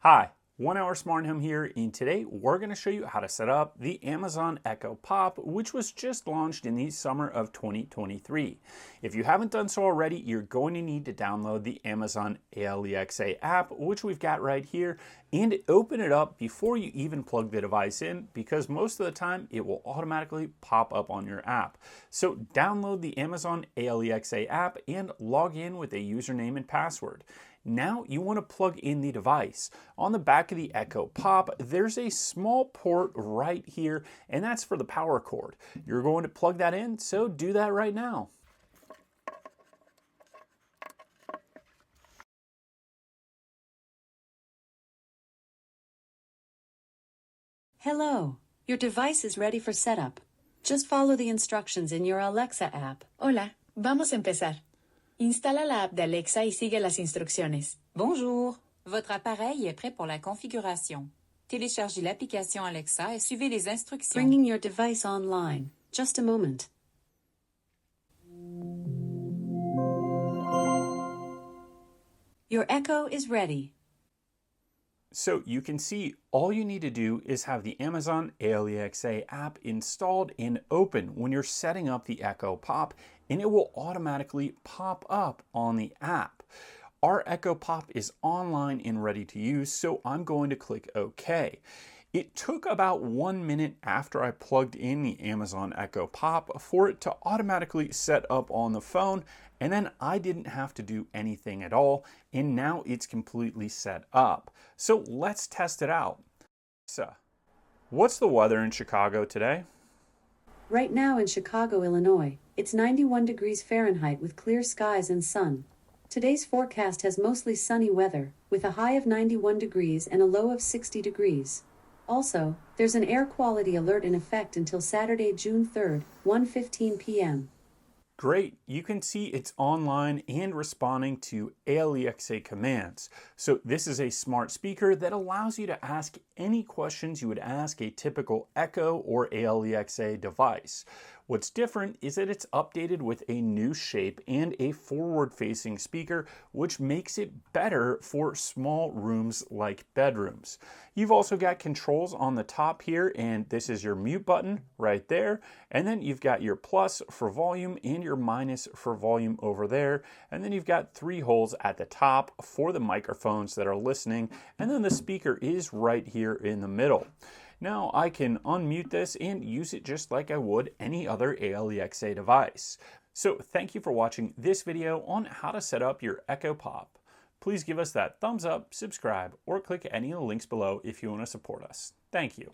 Hi, 1 Hour Smart Home here, and today we're going to show you how to set up the Amazon Echo Pop, which was just launched in the summer of 2023. If you haven't done so already, you're going to need to download the Amazon Alexa app, which we've got right here, and open it up before you even plug the device in, because most of the time it will automatically pop up on your app. So download the Amazon Alexa app and log in with a username and password. Now you want to plug in the device. On the back of the Echo Pop, there's a small port right here, and that's for the power cord. You're going to plug that in, so do that right now. Hello, your device is ready for setup. Just follow the instructions in your Alexa app. Hola, vamos a empezar. Instala la app de Alexa y sigue las instrucciones. Bonjour, votre appareil est prêt pour la configuration. Téléchargez l'application Alexa et suivez les instructions. Bringing your device online. Just a moment. Your Echo is ready. So you can see all you need to do is have the Amazon Alexa app installed and open when you're setting up the Echo Pop, and it will automatically pop up on the app. Our Echo Pop is online and ready to use, so I'm going to click OK. It took about 1 minute after I plugged in the Amazon Echo Pop for it to automatically set up on the phone, and then I didn't have to do anything at all, and now it's completely set up. So let's test it out. So, what's the weather in Chicago today? Right now in Chicago, Illinois, it's 91 degrees Fahrenheit with clear skies and sun. Today's forecast has mostly sunny weather, with a high of 91 degrees and a low of 60 degrees. Also, there's an air quality alert in effect until Saturday, June 3rd, 1:15 p.m. Great, you can see it's online and responding to Alexa commands. So this is a smart speaker that allows you to ask any questions you would ask a typical Echo or Alexa device. What's different is that it's updated with a new shape and a forward-facing speaker, which makes it better for small rooms like bedrooms. You've also got controls on the top here, and this is your mute button right there. And then you've got your plus for volume and your minus for volume over there. And then you've got 3 holes at the top for the microphones that are listening. And then the speaker is right here in the middle. Now I can unmute this and use it just like I would any other Alexa device. So thank you for watching this video on how to set up your Echo Pop. Please give us that thumbs up, subscribe, or click any of the links below if you want to support us. Thank you.